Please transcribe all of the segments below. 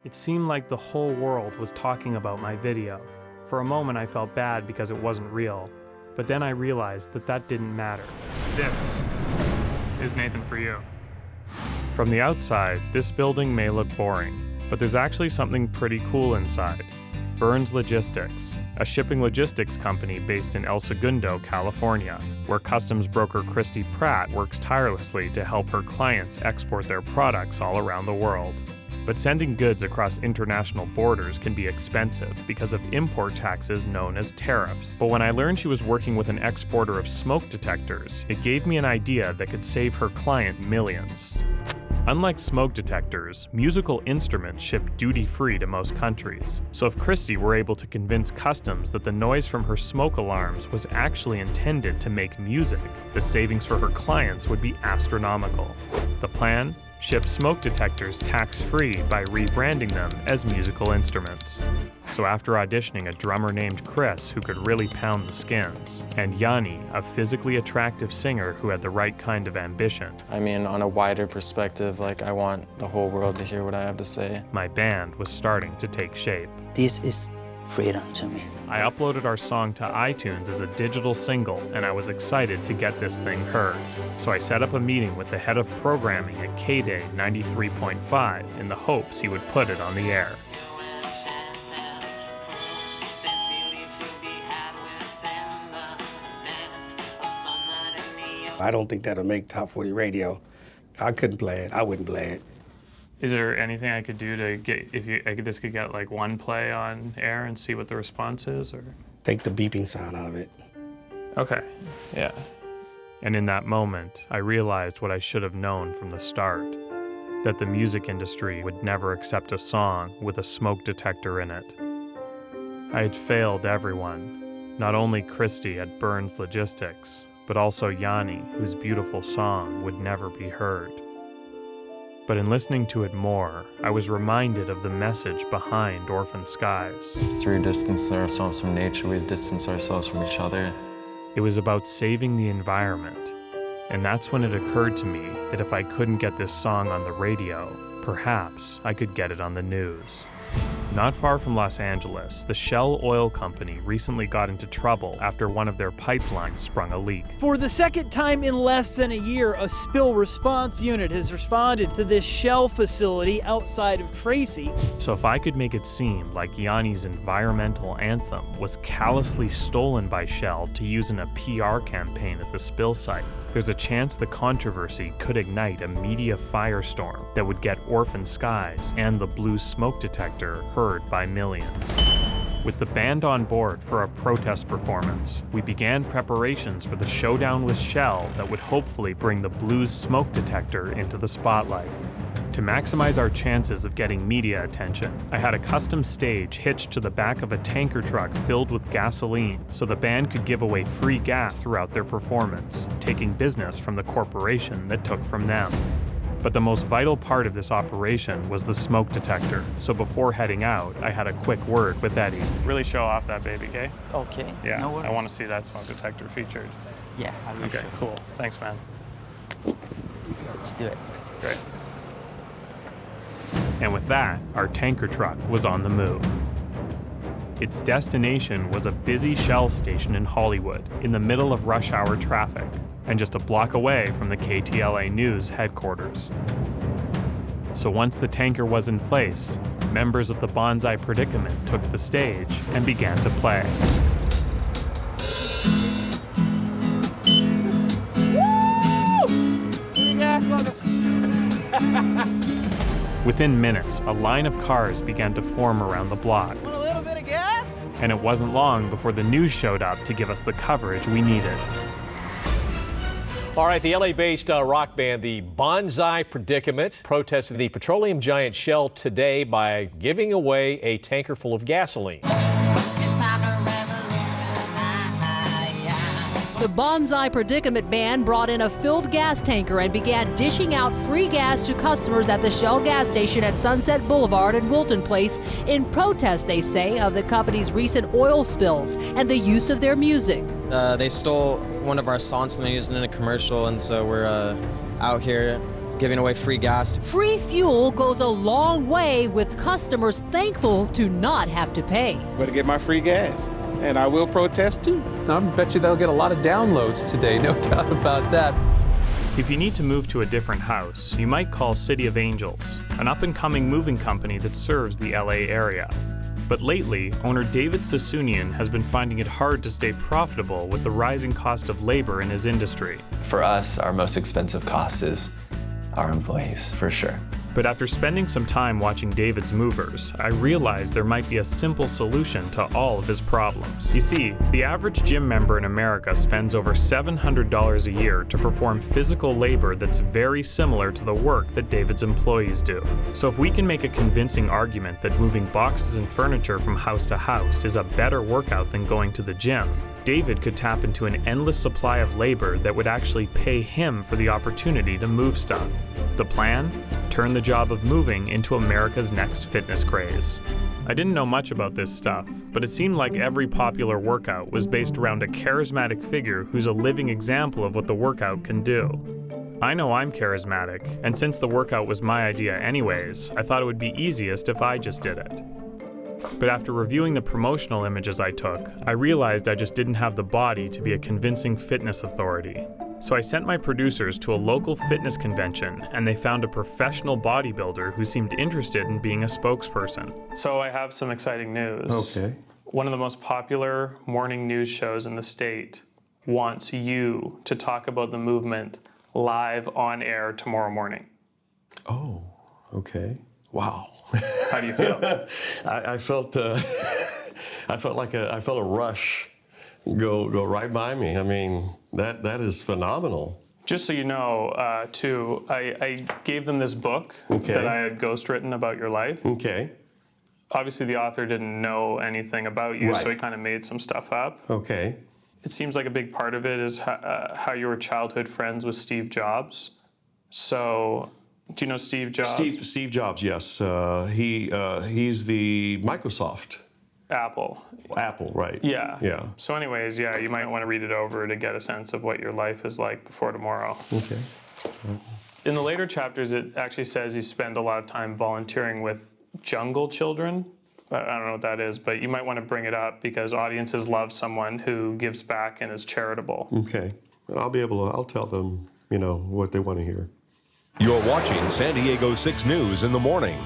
It seemed like the whole world was talking about my video. For a moment I felt bad because it wasn't real, but then I realized that that didn't matter. This is Nathan for you. From the outside, this building may look boring, but there's actually something pretty cool inside. Burns Logistics, a shipping logistics company based in El Segundo, California, where customs broker Christy Pratt works tirelessly to help her clients export their products all around the world. But sending goods across international borders can be expensive because of import taxes known as tariffs. But when I learned she was working with an exporter of smoke detectors, it gave me an idea that could save her client millions. Unlike smoke detectors, musical instruments ship duty-free to most countries. So if Christy were able to convince customs that the noise from her smoke alarms was actually intended to make music, the savings for her clients would be astronomical. The plan? Ship smoke detectors tax-free by rebranding them as musical instruments. So after auditioning a drummer named Chris who could really pound the skins, and Yanni, a physically attractive singer who had the right kind of ambition. I mean, on a wider perspective, I want the whole world to hear what I have to say. My band was starting to take shape. This is freedom to me. I uploaded our song to iTunes as a digital single, and I was excited to get this thing heard. So I set up a meeting with the head of programming at K-Day 93.5 in the hopes he would put it on the air. I don't think that'll make Top 40 radio. I couldn't play it. I wouldn't play it. Is there anything I could do to get, this could get like one play on air and see what the response is, or? Take the beeping sound out of it. Okay, yeah. And in that moment, I realized what I should have known from the start, that the music industry would never accept a song with a smoke detector in it. I had failed everyone, not only Christy at Burns Logistics, but also Yanni, whose beautiful song would never be heard. But in listening to it more, I was reminded of the message behind Orphan Skies. Through distancing ourselves from nature, we distance ourselves from each other. It was about saving the environment. And that's when it occurred to me that if I couldn't get this song on the radio, perhaps I could get it on the news. Not far from Los Angeles, the Shell Oil Company recently got into trouble after one of their pipelines sprung a leak. For the second time in less than a year, a spill response unit has responded to this Shell facility outside of Tracy. So if I could make it seem like Yanni's environmental anthem was callously stolen by Shell to use in a PR campaign at the spill site, there's a chance the controversy could ignite a media firestorm that would get Orphan Skies and the blue smoke detector heard by millions. With the band on board for a protest performance, we began preparations for the showdown with Shell that would hopefully bring the blues smoke detector into the spotlight. To maximize our chances of getting media attention, I had a custom stage hitched to the back of a tanker truck filled with gasoline so the band could give away free gas throughout their performance, taking business from the corporation that took from them. But the most vital part of this operation was the smoke detector, so before heading out, I had a quick word with Eddie. Really show off that baby, okay? Okay. Yeah, No worries. I want to see that smoke detector featured. Yeah, I will. Okay, show. cool. Thanks, man. Let's do it. Great. And with that, our tanker truck was on the move. Its destination was a busy Shell station in Hollywood, in the middle of rush hour traffic, and just a block away from the KTLA News headquarters. So once the tanker was in place, members of the Bonsai Predicament took the stage and began to play. Within minutes, a line of cars began to form around the block. Want a little bit of gas? And it wasn't long before the news showed up to give us the coverage we needed. All right, the LA-based rock band, the Bonsai Predicament, protested the petroleum giant Shell today by giving away a tanker full of gasoline. The Bonsai Predicament band brought in a filled gas tanker and began dishing out free gas to customers at the Shell gas station at Sunset Boulevard and Wilton Place in protest, they say, of the company's recent oil spills and the use of their music. They stole one of our songs and they used it in a commercial, and so we're out here giving away free gas. Free fuel goes a long way, with customers thankful to not have to pay. Better get my free gas, and I will protest too. I bet you they'll get a lot of downloads today, no doubt about that. If you need to move to a different house, you might call City of Angels, an up-and-coming moving company that serves the LA area. But lately, owner David Sassoonian has been finding it hard to stay profitable with the rising cost of labor in his industry. For us, our most expensive cost is our employees, for sure. But after spending some time watching David's movers, I realized there might be a simple solution to all of his problems. You see, the average gym member in America spends over $700 a year to perform physical labor that's very similar to the work that David's employees do. So if we can make a convincing argument that moving boxes and furniture from house to house is a better workout than going to the gym, David could tap into an endless supply of labor that would actually pay him for the opportunity to move stuff. The plan? Turn the job of moving into America's next fitness craze. I didn't know much about this stuff, but it seemed like every popular workout was based around a charismatic figure who's a living example of what the workout can do. I know I'm charismatic, and since the workout was my idea anyways, I thought it would be easiest if I just did it. But after reviewing the promotional images I took, I realized I just didn't have the body to be a convincing fitness authority. So I sent my producers to a local fitness convention, and they found a professional bodybuilder who seemed interested in being a spokesperson. So I have some exciting news. Okay. One of the most popular morning news shows in the state wants you to talk about the movement live on air tomorrow morning. Oh, okay. Wow. How do you feel? I felt a rush go right by me. I mean, that is phenomenal. Just so you know, too, I gave them this book that I had ghostwritten about your life. Okay. Obviously, the author didn't know anything about you, so he kind of made some stuff up. Okay. It seems like a big part of it is how you were childhood friends with Steve Jobs. So, do you know Steve Jobs? Steve Jobs, yes. He's the Microsoft. Apple, right. Yeah. Yeah. So anyways, yeah, you might want to read it over to get a sense of what your life is like before tomorrow. Okay. In the later chapters, it actually says you spend a lot of time volunteering with jungle children. I don't know what that is, but you might want to bring it up because audiences love someone who gives back and is charitable. Okay. I'll tell them, what they want to hear. You're watching San Diego 6 News in the morning.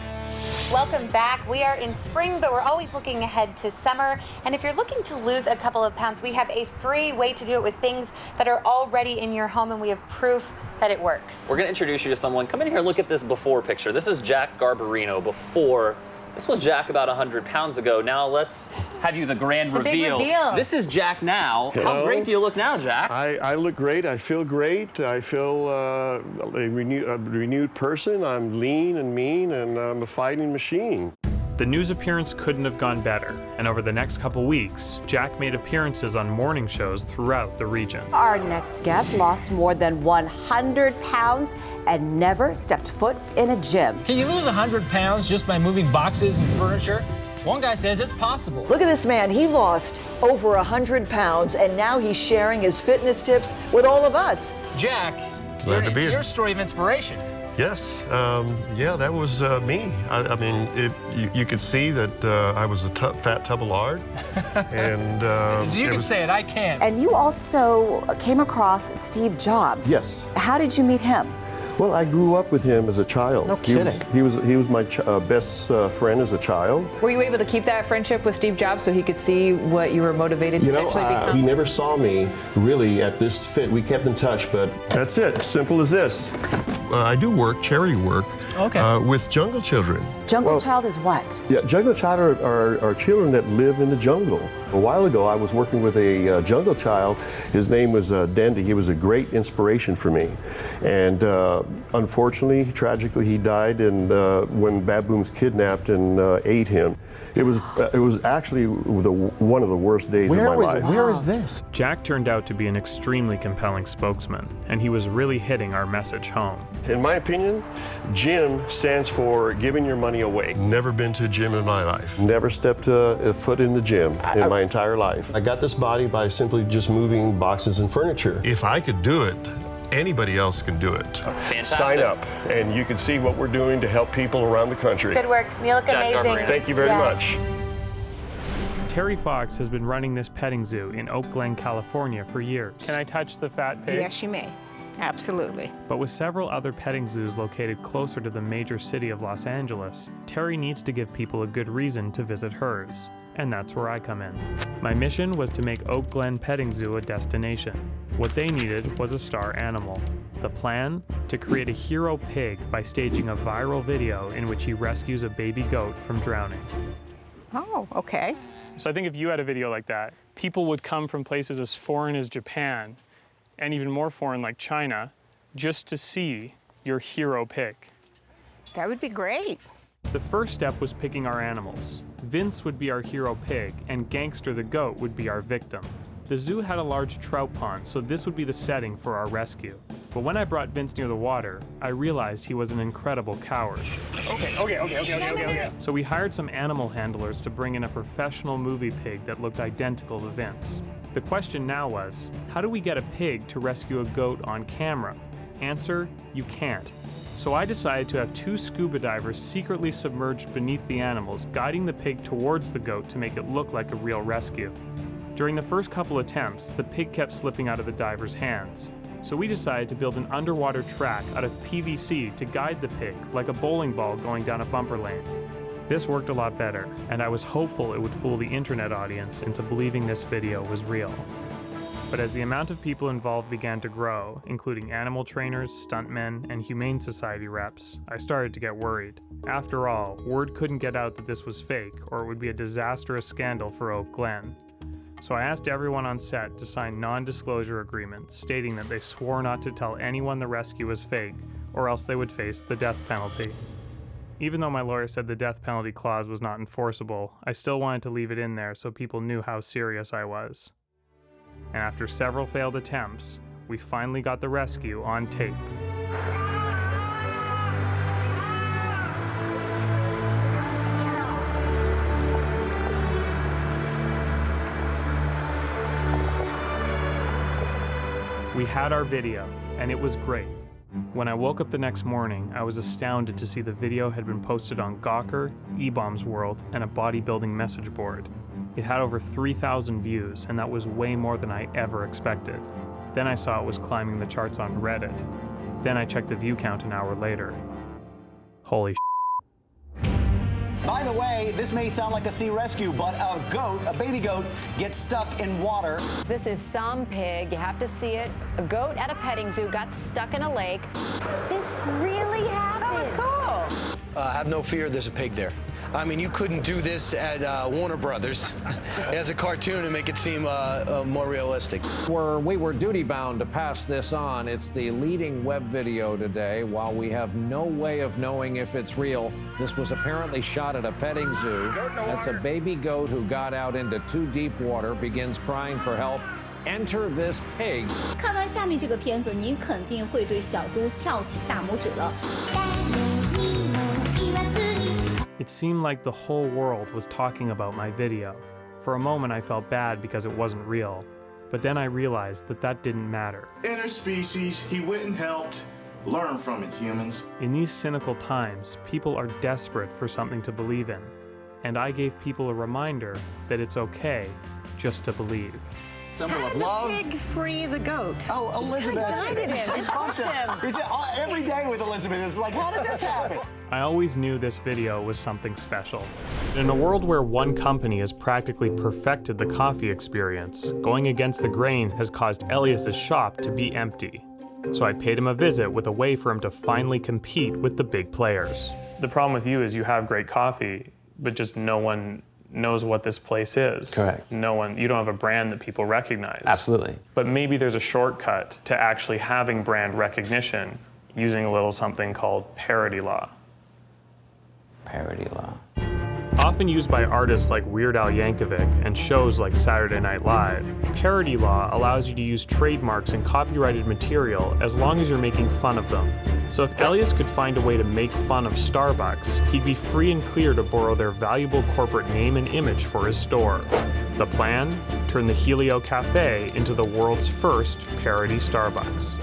Welcome back. We are in spring, but we're always looking ahead to summer. And if you're looking to lose a couple of pounds, we have a free way to do it with things that are already in your home, and we have proof that it works. We're going to introduce you to someone. Come in here and look at this before picture. This is Jack Garbarino before. This was Jack about 100 pounds ago. Now let's have you the grand reveal. Big reveal. This is Jack now. Hello. How great do you look now, Jack? I look great. I feel great. I feel a renewed person. I'm lean and mean, and I'm a fighting machine. The news appearance couldn't have gone better, and over the next couple weeks, Jack made appearances on morning shows throughout the region. Our next guest lost more than 100 pounds and never stepped foot in a gym. Can you lose 100 pounds just by moving boxes and furniture? One guy says it's possible. Look at this man. He lost over 100 pounds, and now he's sharing his fitness tips with all of us. Jack, Glad to be here. your story of inspiration. Yes, that was me. I mean, you could see that I was a fat tub of lard, and you can say it, I can't. And you also came across Steve Jobs. Yes. How did you meet him? Well, I grew up with him as a child. No kidding. He was my best friend as a child. Were you able to keep that friendship with Steve Jobs so he could see what you were motivated to actually become? He never saw me really at this fit. We kept in touch, but that's it. Simple as this. I do charity work, with jungle children. Jungle child is what? Yeah, jungle child are children that live in the jungle. A while ago, I was working with a jungle child. His name was Dendy. He was a great inspiration for me. And unfortunately, tragically, he died when baboons kidnapped and ate him. It was actually one of the worst days of my life. Where is this? Jack turned out to be an extremely compelling spokesman, and he was really hitting our message home. In my opinion, gym stands for giving your money away. Never been to a gym in my life. Never stepped a foot in the gym in my entire life. I got this body by simply just moving boxes and furniture. If I could do it, Anybody else can do it. Fantastic. Sign up, and you can see what we're doing to help people around the country. Good work. You look amazing. Thank you very much. Terry Fox has been running this petting zoo in Oak Glen, California for years. Can I touch the fat pig? Yes, you may. Absolutely. But with several other petting zoos located closer to the major city of Los Angeles, Terry needs to give people a good reason to visit hers. And that's where I come in. My mission was to make Oak Glen Petting Zoo a destination. What they needed was a star animal. The plan? To create a hero pig by staging a viral video in which he rescues a baby goat from drowning. Oh, okay. So I think if you had a video like that, people would come from places as foreign as Japan, and even more foreign like China, just to see your hero pig. That would be great. The first step was picking our animals. Vince would be our hero pig, and Gangster the goat would be our victim. The zoo had a large trout pond, so this would be the setting for our rescue. But when I brought Vince near the water, I realized he was an incredible coward. Okay. So we hired some animal handlers to bring in a professional movie pig that looked identical to Vince. The question now was, how do we get a pig to rescue a goat on camera? Answer, you can't. So I decided to have 2 scuba divers secretly submerged beneath the animals, guiding the pig towards the goat to make it look like a real rescue. During the first couple attempts, the pig kept slipping out of the divers' hands. So we decided to build an underwater track out of PVC to guide the pig, like a bowling ball going down a bumper lane. This worked a lot better, and I was hopeful it would fool the internet audience into believing this video was real. But as the amount of people involved began to grow, including animal trainers, stuntmen, and Humane Society reps, I started to get worried. After all, word couldn't get out that this was fake, or it would be a disastrous scandal for Oak Glen. So I asked everyone on set to sign non-disclosure agreements stating that they swore not to tell anyone the rescue was fake, or else they would face the death penalty. Even though my lawyer said the death penalty clause was not enforceable, I still wanted to leave it in there so people knew how serious I was. And after several failed attempts, we finally got the rescue on tape. We had our video, and it was great. When I woke up the next morning, I was astounded to see the video had been posted on Gawker, E-Bombs World, and a bodybuilding message board. It had over 3,000 views, and that was way more than I ever expected. Then I saw it was climbing the charts on Reddit. Then I checked the view count an hour later. Holy By the way, this may sound like a sea rescue, but a baby goat, gets stuck in water. This is some pig. You have to see it. A goat at a petting zoo got stuck in a lake. This really happened. That was cool. Have no fear, there's a pig there. I mean, you couldn't do this at Warner Brothers as a cartoon and make it seem more realistic. We were duty-bound to pass this on. It's the leading web video today. While we have no way of knowing if it's real, this was apparently shot at a petting zoo. That's a baby goat who got out into too deep water, begins crying for help. Enter this pig. 看到下面这个片子，您肯定会对小猪翘起大拇指了。 It seemed like the whole world was talking about my video. For a moment I felt bad because it wasn't real, but then I realized that that didn't matter. Interspecies, he went and helped. Learn from it, humans. In these cynical times, people are desperate for something to believe in, and I gave people a reminder that it's okay just to believe. Symbol of How love. did the pig free the goat? Oh, Elizabeth. Just guided him. Just pushed him. It's every day with Elizabeth. It's like, how did this happen? I always knew this video was something special. In a world where one company has practically perfected the coffee experience, going against the grain has caused Elias's shop to be empty. So I paid him a visit with a way for him to finally compete with the big players. The problem with you is you have great coffee, but just no one knows what this place is. Correct. You don't have a brand that people recognize. Absolutely. But maybe there's a shortcut to actually having brand recognition using a little something called parody law. Parody law. Often used by artists like Weird Al Yankovic and shows like Saturday Night Live, parody law allows you to use trademarks and copyrighted material as long as you're making fun of them. So if Elias could find a way to make fun of Starbucks, he'd be free and clear to borrow their valuable corporate name and image for his store. The plan? Turn the Helio Cafe into the world's first parody Starbucks.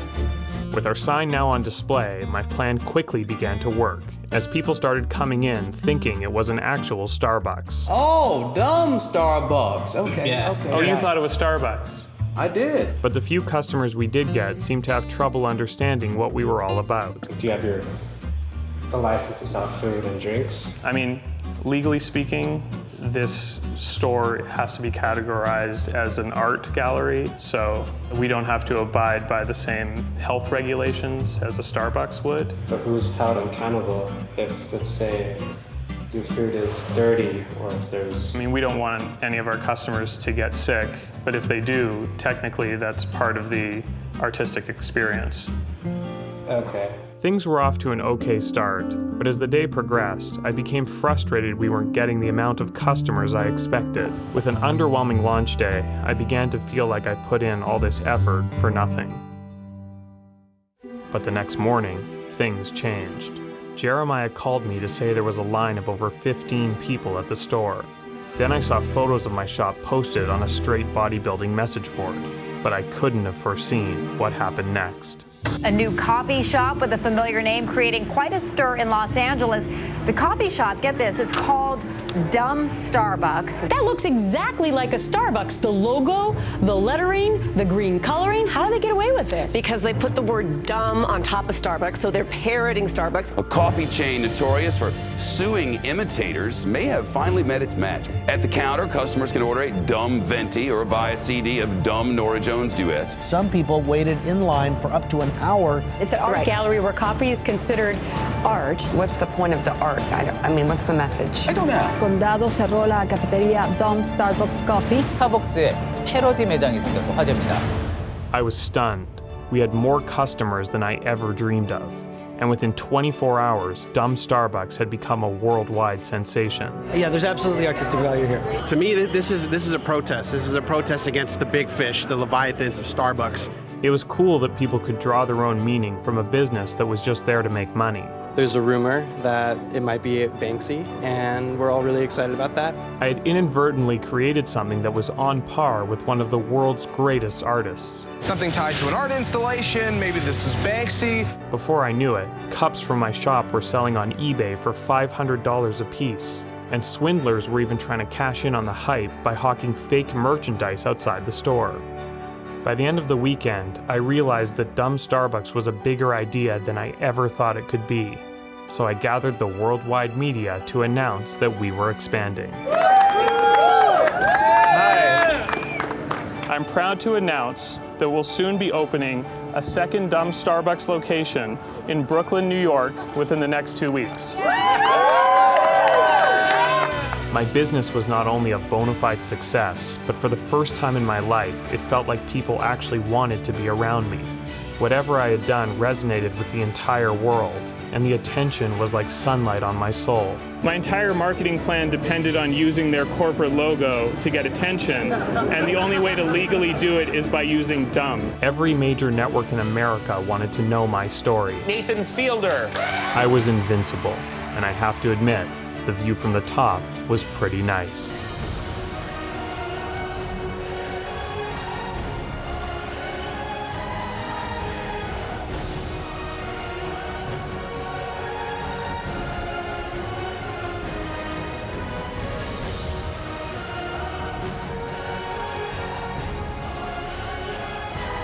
With our sign now on display, my plan quickly began to work, as people started coming in thinking it was an actual Starbucks. Oh, dumb Starbucks. Okay, Yeah. okay. Oh, you thought it was Starbucks? I did. But the few customers we did get seemed to have trouble understanding what we were all about. Do you have the license to sell food and drinks? I mean, legally speaking, this store has to be categorized as an art gallery, so we don't have to abide by the same health regulations as a Starbucks would. But who's held accountable if, let's say, your food is dirty or if there's... I mean, we don't want any of our customers to get sick, but if they do, technically that's part of the artistic experience. Okay. Things were off to an okay start, but as the day progressed, I became frustrated we weren't getting the amount of customers I expected. With an underwhelming launch day, I began to feel like I put in all this effort for nothing. But the next morning, things changed. Jeremiah called me to say there was a line of over 15 people at the store. Then I saw photos of my shop posted on a straight bodybuilding message board, but I couldn't have foreseen what happened next. A new coffee shop with a familiar name creating quite a stir in Los Angeles. The coffee shop, get this, it's called Dumb Starbucks. That looks exactly like a Starbucks. The logo, the lettering, the green coloring. How do they get away with this? Because they put the word dumb on top of Starbucks, so they're parroting Starbucks. A coffee chain notorious for suing imitators may have finally met its match. At the counter, customers can order a dumb venti or buy a CD of dumb Norah Jones duets. Some people waited in line for up to an hour. It's an art gallery where coffee is considered art. What's the point of the art? I mean, what's the message? I don't know. condado cerró la cafetería Dumb Starbucks Coffee. 스타벅스에 패러디 매장이 생겨서 화제입니다. I was stunned. We had more customers than I ever dreamed of. And within 24 hours, Dumb Starbucks had become a worldwide sensation. Yeah, there's absolutely artistic value here. To me, this is a protest. This is a protest against the big fish, the Leviathans of Starbucks. It was cool that people could draw their own meaning from a business that was just there to make money. There's a rumor that it might be Banksy, and we're all really excited about that. I had inadvertently created something that was on par with one of the world's greatest artists. Something tied to an art installation, maybe this is Banksy. Before I knew it, cups from my shop were selling on eBay for $500 a piece. And swindlers were even trying to cash in on the hype by hawking fake merchandise outside the store. By the end of the weekend, I realized that Dumb Starbucks was a bigger idea than I ever thought it could be. So I gathered the worldwide media to announce that we were expanding. Hi. I'm proud to announce that we'll soon be opening a second Dumb Starbucks location in Brooklyn, New York within the next 2 weeks. My business was not only a bona fide success, but for the first time in my life, it felt like people actually wanted to be around me. Whatever I had done resonated with the entire world, and the attention was like sunlight on my soul. My entire marketing plan depended on using their corporate logo to get attention, and the only way to legally do it is by using dumb. Every major network in America wanted to know my story. Nathan Fielder. I was invincible, and I have to admit, the view from the top was pretty nice.